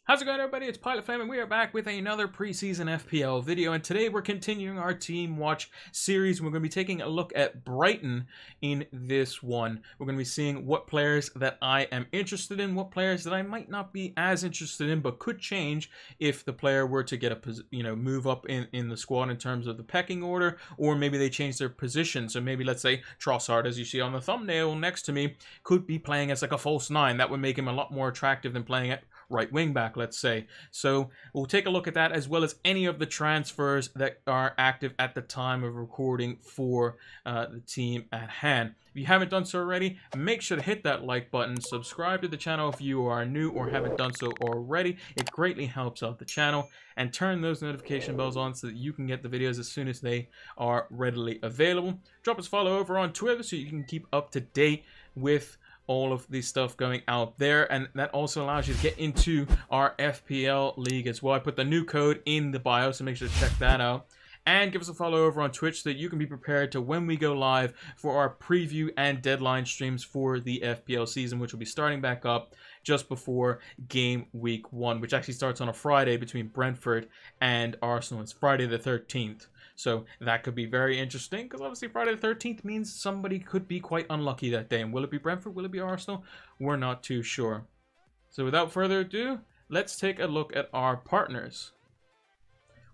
How's it going, everybody? It's Pilot Flame, and we are back with another preseason FPL video. And today we're continuing our Team Watch series. We're going to be taking a look at Brighton in this one. We're going to be seeing what players that I am interested in, what players that I might not be as interested in, but could change if the player were to get a move up in the squad in terms of the pecking order, or maybe they change their position. So maybe, let's say, Trossard, as you see on the thumbnail next to me, could be playing as like a false nine. That would make him a lot more attractive than playing at right wing back, let's say. So we'll take a look at that, as well as any of the transfers that are active at the time of recording for the team at hand. If you haven't done so already, make sure to hit that like button, subscribe to the channel if you are new or haven't done so already. It greatly helps out the channel, and turn those notification bells on so that you can get the videos as soon as they are readily available. Drop us a follow over on Twitter so you can keep up to date with all of the stuff going out there, and that also allows you to get into our FPL league as well. I put the new code in the bio, so make sure to check that out. And give us a follow over on Twitch so that you can be prepared to when we go live for our preview and deadline streams for the FPL season, which will be starting back up just before game week 1, which actually starts on a Friday between Brentford and Arsenal. It's Friday the 13th. So that could be very interesting, because obviously Friday the 13th means somebody could be quite unlucky that day. And will it be Brentford? Will it be Arsenal? We're not too sure. So without further ado, let's take a look at our partners.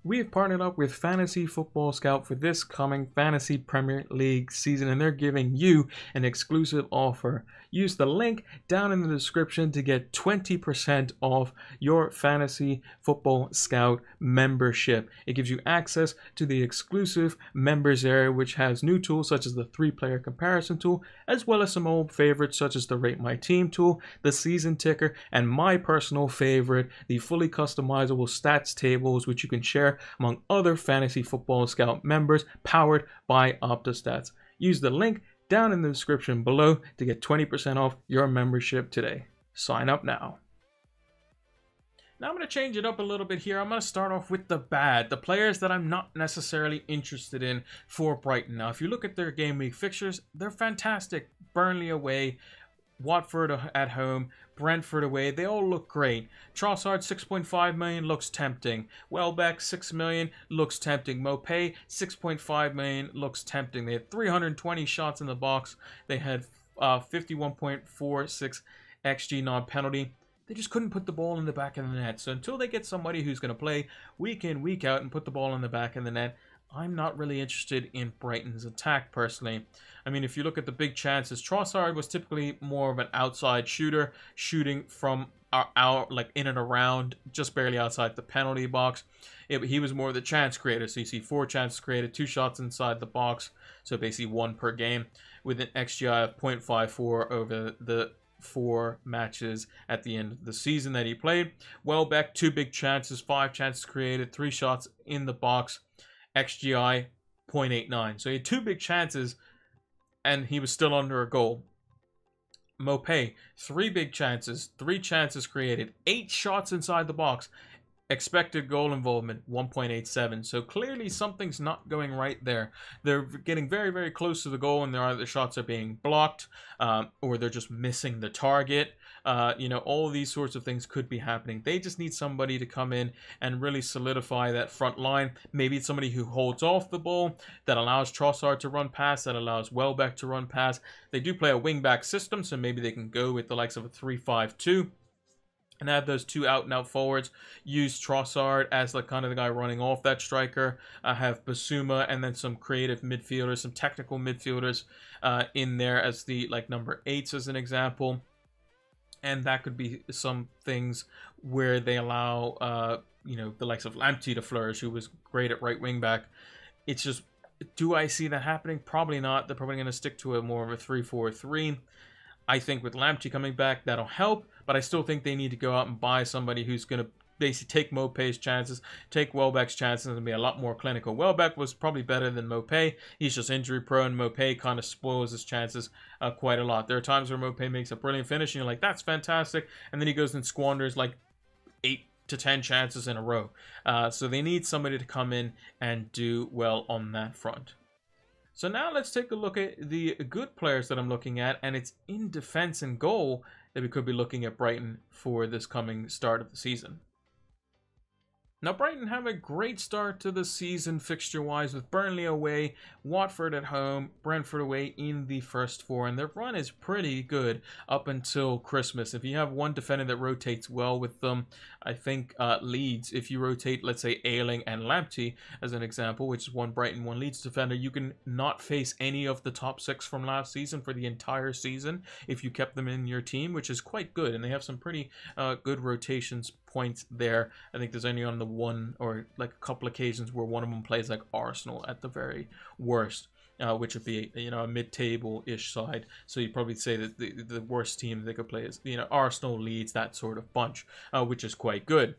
We have partnered up with Fantasy Football Scout for this coming Fantasy Premier League season, and they're giving you an exclusive offer. Use the link down in the description to get 20% off your Fantasy Football Scout membership. It gives you access to the exclusive members area, which has new tools such as the 3-player comparison tool, as well as some old favorites such as the Rate My Team tool, the season ticker, and my personal favorite, the fully customizable stats tables, which you can share among other Fantasy Football Scout members, powered by Opta. Use the link down in the description below to get 20% off your membership today. Sign up now. Now I'm going to change it up a little bit here. I'm going to start off with the bad, the players that I'm not necessarily interested in for Brighton. Now, if you look at their game week fixtures, they're fantastic. Burnley away, Watford at home, Brentford away. They all look great. Trossard 6.5 million looks tempting. Welbeck 6 million looks tempting. Mopé 6.5 million looks tempting. They had 320 shots in the box. They had 51.46 XG non-penalty. They just couldn't put the ball in the back of the net. So until they get somebody who's going to play week in, week out and put the ball in the back of the net, I'm not really interested in Brighton's attack, personally. I mean, if you look at the big chances, Trossard was typically more of an outside shooter, shooting from out, like in and around, just barely outside the penalty box. He was more of the chance creator. So you see 4 chances created, 2 shots inside the box, so basically 1 per game, with an XGI of 0.54 over the 4 matches at the end of the season that he played. Welbeck, 2 big chances, 5 chances created, 3 shots in the box, XGI 0.89. So he had 2 big chances and he was still under a goal. Mopé, 3 big chances, 3 chances created, 8 shots inside the box, expected goal involvement 1.87. So clearly something's not going right there. They're getting very, very close to the goal, and the shots are being blocked, or they're just missing the target. All these sorts of things could be happening. They just need somebody to come in and really solidify that front line. Maybe it's somebody who holds off the ball, that allows Trossard to run past, that allows Welbeck to run past. They do play a wing-back system, so maybe they can go with the likes of a 3-5-2. And have those 2 out-and-out forwards. Use Trossard as the kind of the guy running off that striker. Have Basuma and then some creative midfielders, some technical midfielders in there as the number 8s as an example. And that could be some things where they allow the likes of Lamptey to flourish, who was great at right wing back. It's just, do I see that happening? Probably not. They're probably going to stick to more of a 3-4-3. I think with Lamptey coming back, that'll help, but I still think they need to go out and buy somebody who's going to basically take Mopé's chances, take Welbeck's chances, and be a lot more clinical. Welbeck was probably better than Mopé. He's just injury prone. Mopé kind of spoils his chances quite a lot. There are times where Mopé makes a brilliant finish, and you're like, that's fantastic, and then he goes and squanders like 8 to 10 chances in a row. So they need somebody to come in and do well on that front. So now let's take a look at the good players that I'm looking at, and it's in defense and goal. that we could be looking at Brighton for this coming start of the season. Now, Brighton have a great start to the season fixture-wise with Burnley away, Watford at home, Brentford away in the first 4, and their run is pretty good up until Christmas. If you have one defender that rotates well with them, I think Leeds, if you rotate, let's say, Ayling and Lamptey as an example, which is one Brighton, one Leeds defender, you can not face any of the top 6 from last season for the entire season if you kept them in your team, which is quite good, and they have some pretty good rotations points there. I think there's only on the one or like a couple occasions where one of them plays like Arsenal at the very worst, which would be a mid-table-ish side. So you'd probably say that the worst team they could play is Arsenal, Leeds, that sort of bunch, which is quite good.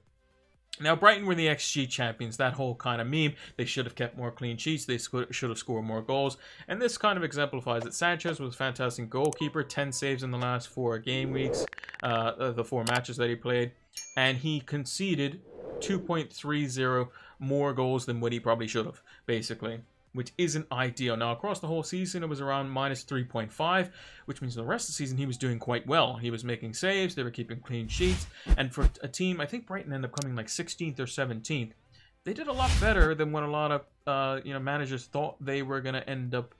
Now, Brighton were the XG champions, that whole kind of meme. They should have kept more clean sheets. They should have scored more goals. And this kind of exemplifies it. Sanchez was a fantastic goalkeeper, 10 saves in the last 4 game weeks, the 4 matches that he played. And he conceded 2.30 more goals than what he probably should have, basically, which isn't ideal. Now, across the whole season, it was around minus 3.5, which means the rest of the season he was doing quite well. He was making saves, they were keeping clean sheets, and for a team, I think Brighton ended up coming like 16th or 17th. They did a lot better than what a lot of managers thought they were going to end up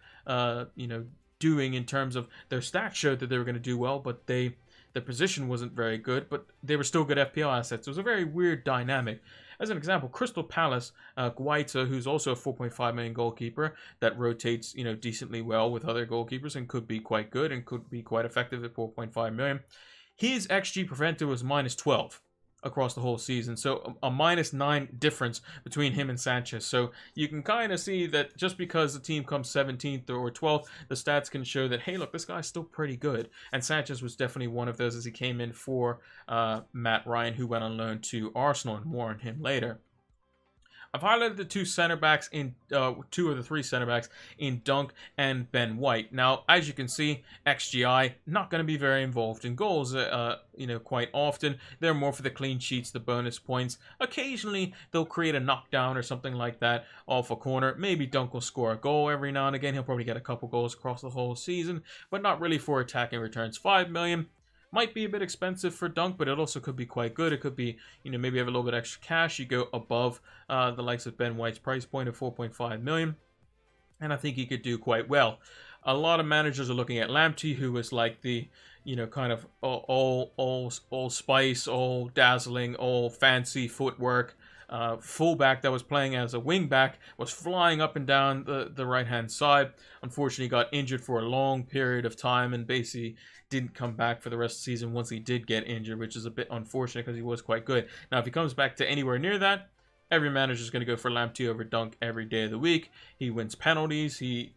doing in terms of their stats showed that they were going to do well, but their position wasn't very good, but they were still good FPL assets. It was a very weird dynamic. As an example, Crystal Palace, Guaita, who's also a 4.5 million goalkeeper that rotates, decently well with other goalkeepers and could be quite good and could be quite effective at 4.5 million. His XG prevented was minus 12 across the whole season, so a minus 9 difference between him and Sanchez. So you can kind of see that just because the team comes 17th or 12th, the stats can show that, hey, look, this guy's still pretty good. And Sanchez was definitely one of those as he came in for Matt Ryan, who went on loan to Arsenal, and more on him later. I've highlighted the 2 center backs in 2 of the 3 center backs in Dunk and Ben White. Now, as you can see, XGI not going to be very involved in goals. Quite often they're more for the clean sheets, the bonus points. Occasionally they'll create a knockdown or something like that off a corner. Maybe Dunk will score a goal every now and again. He'll probably get a couple goals across the whole season, but not really for attacking returns. 5 million. Might be a bit expensive for Dunk, but it also could be quite good. It could be, maybe have a little bit extra cash. You go above the likes of Ben White's price point of 4.5 million. And I think he could do quite well. A lot of managers are looking at Lamptey, who was like the, kind of all spice, all dazzling, all fancy footwork. Fullback that was playing as a wingback, was flying up and down the right-hand side. Unfortunately, got injured for a long period of time and basically didn't come back for the rest of the season once he did get injured, which is a bit unfortunate because he was quite good. Now, if he comes back to anywhere near that, every manager is going to go for Lamptey over Dunk every day of the week. He wins penalties. He,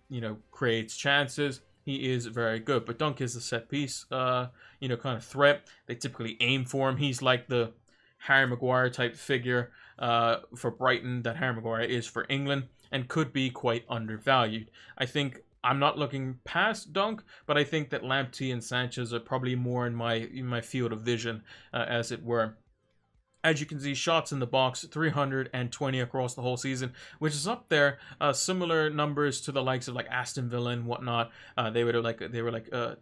creates chances. He is very good. But Dunk is a set piece, kind of threat. They typically aim for him. He's like the Harry Maguire type figure for Brighton that Harry Maguire is for England, and could be quite undervalued. I think I'm not looking past Dunk, but I think that Lamptey and Sanchez are probably more in my field of vision, as it were. As you can see, shots in the box, 320 across the whole season, which is up there. Similar numbers to the likes of like Aston Villa and whatnot. They were like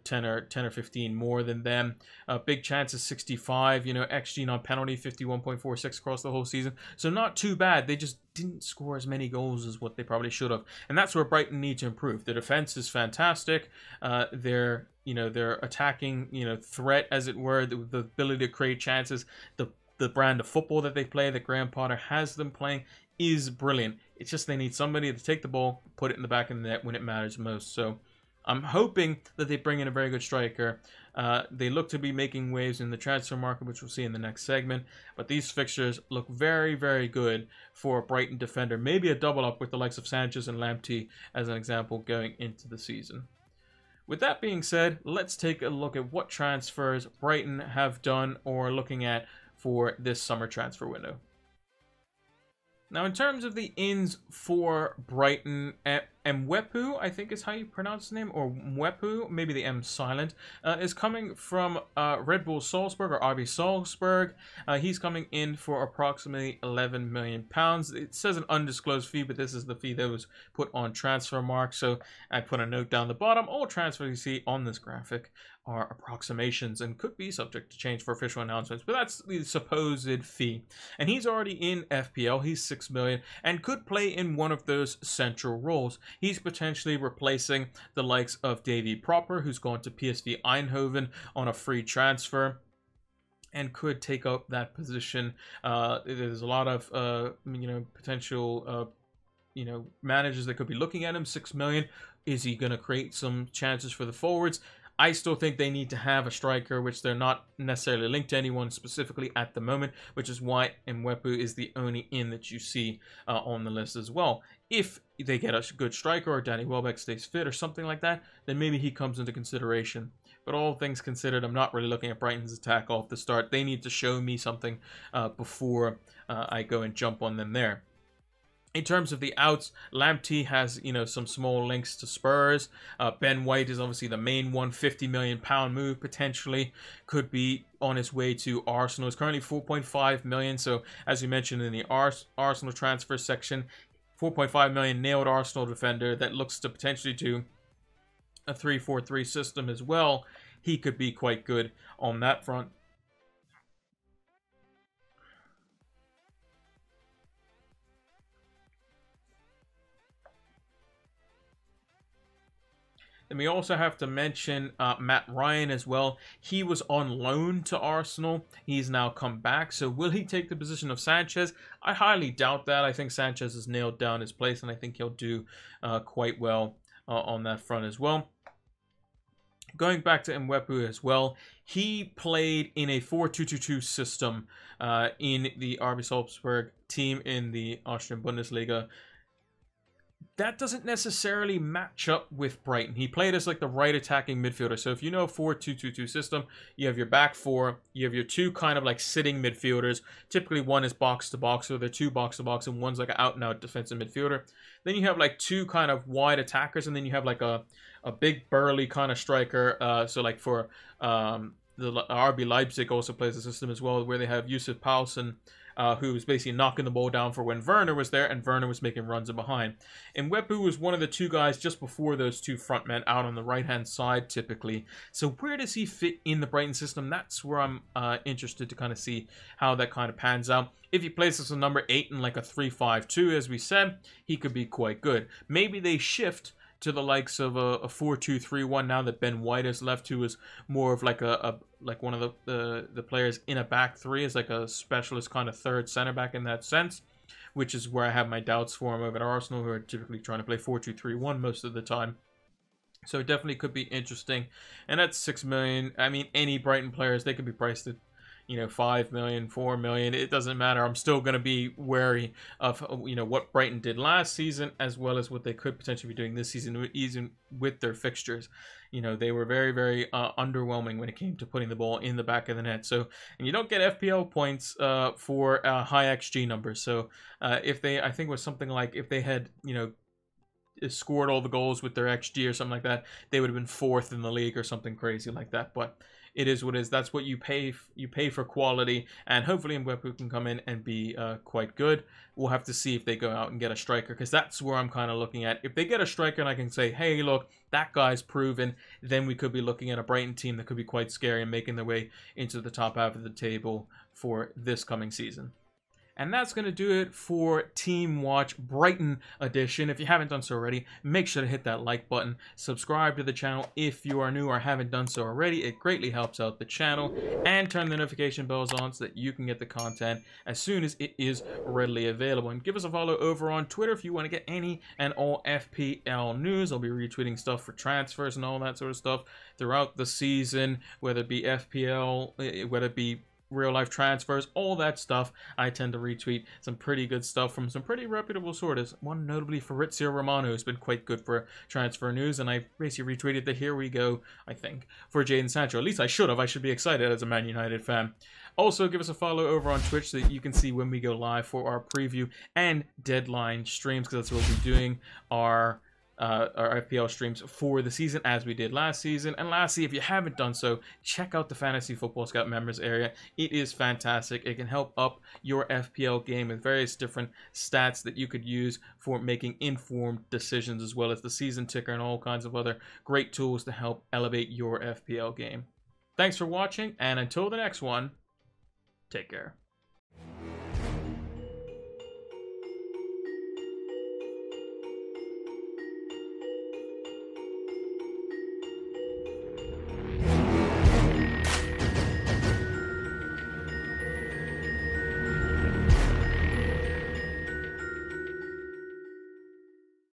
10 or 15 more than them. Big chances, 65. XG non penalty, 51.46 across the whole season. So not too bad. They just didn't score as many goals as what they probably should have, and that's where Brighton need to improve. Their defense is fantastic. Their attacking threat, as it were, the ability to create chances, the brand of football that they play, that Graham Potter has them playing, is brilliant. It's just they need somebody to take the ball, put it in the back of the net when it matters most. So I'm hoping that they bring in a very good striker. They look to be making waves in the transfer market, which we'll see in the next segment. But these fixtures look very, very good for a Brighton defender. Maybe a double up with the likes of Sanchez and Lamptey as an example going into the season. With that being said, let's take a look at what transfers Brighton have done or looking at for this summer transfer window. Now, in terms of the ins for Brighton, Mwepu, I think is how you pronounce his name, or Mwepu, maybe the M silent, is coming from Red Bull Salzburg, or RB Salzburg. He's coming in for approximately £11 million. It says an undisclosed fee, but this is the fee that was put on Transfermarkt, so I put a note down the bottom. All transfers you see on this graphic are approximations and could be subject to change for official announcements, but that's the supposed fee. And he's already in FPL. He's 6 million and could play in one of those central roles. He's potentially replacing the likes of Davy Proper, who's gone to PSV Eindhoven on a free transfer, and could take up that position. There's a lot of potential managers that could be looking at him. 6 million. Is he going to create some chances for the forwards? I still think they need to have a striker, which they're not necessarily linked to anyone specifically at the moment, which is why Mwepu is the only in that you see on the list as well. If they get a good striker, or Danny Welbeck stays fit or something like that, then maybe he comes into consideration. But all things considered, I'm not really looking at Brighton's attack off the start. They need to show me something before I go and jump on them there. In terms of the outs, Lamptey has, some small links to Spurs. Ben White is obviously the main one. £50 million move, potentially. Could be on his way to Arsenal. It's currently 4.5 million. So, as you mentioned in the Arsenal transfer section, 4.5 million nailed Arsenal defender that looks to potentially do a 3-4-3 system as well. He could be quite good on that front. Then we also have to mention Matt Ryan as well. He was on loan to Arsenal. He's now come back. So will he take the position of Sanchez? I highly doubt that. I think Sanchez has nailed down his place, and I think he'll do quite well on that front as well. Going back to Mwepu as well, he played in a 4-2-2-2 system in the RB Salzburg team in the Austrian Bundesliga. That doesn't necessarily match up with Brighton. He played as like the right attacking midfielder. So if you know a 4-2-2-2 system, you have your back four, you have your two kind of like sitting midfielders. Typically one is box to box, so they're two box to box, and one's like an out and out defensive midfielder. Then you have like two kind of wide attackers, and then you have like a big burly kind of striker. So like for the RB Leipzig also plays a system as well, where they have Yusuf Poulsen, who was basically knocking the ball down for when Werner was there, and Werner was making runs in behind. And Mwepu was one of the two guys just before those two front men out on the right-hand side, typically. So where does he fit in the Brighton system? That's where I'm interested to kind of see how that kind of pans out. If he plays as a number 8 in like a 3-5-2, as we said, he could be quite good. Maybe they shift to the likes of a 4-2-3-1 now that Ben White has left, who is more of like one of the players in a back three, is like a specialist kind of third center back in that sense, which is where I have my doubts for him over at Arsenal, who are typically trying to play 4-2-3-1 most of the time. So it definitely could be interesting. And that's 6 million. I mean, any Brighton players, they could be priced at 5 million, 4 million. It doesn't matter. I'm still going to be wary of, what Brighton did last season, as well as what they could potentially be doing this season, even with their fixtures. They were very, very underwhelming when it came to putting the ball in the back of the net. So, and you don't get FPL points for high XG numbers. So, if they, I think it was something like if they had, scored all the goals with their XG or something like that, they would have been 4th in the league or something crazy like that. But it is what it is. That's what you pay. You pay for quality, and hopefully Mwepu can come in and be quite good. We'll have to see if they go out and get a striker, because that's where I'm kind of looking at. If they get a striker and I can say, hey, look, that guy's proven, then we could be looking at a Brighton team that could be quite scary and making their way into the top half of the table for this coming season. And that's going to do it for Team Watch Brighton edition. If you haven't done so already, make sure to hit that like button. Subscribe to the channel if you are new or haven't done so already. It greatly helps out the channel. And turn the notification bells on so that you can get the content as soon as it is readily available. And give us a follow over on Twitter if you want to get any and all FPL news. I'll be retweeting stuff for transfers and all that sort of stuff throughout the season, whether it be FPL, whether it be real life transfers, all that stuff. I tend to retweet some pretty good stuff from some pretty reputable sources, one notably Fabrizio Romano, who's been quite good for transfer news, and I basically retweeted the here we go, I think, for Jadon Sancho. At least I should have. I should be excited as a Man United fan. Also, give us a follow over on Twitch so that you can see when we go live for our preview and deadline streams, because that's what we'll be doing our our FPL streams for the season as we did last season. And lastly, if you haven't done so, check out the Fantasy Football Scout members area. It is fantastic. It can help up your FPL game with various different stats that you could use for making informed decisions, as well as the season ticker and all kinds of other great tools to help elevate your FPL game. Thanks for watching, and until the next one, take care.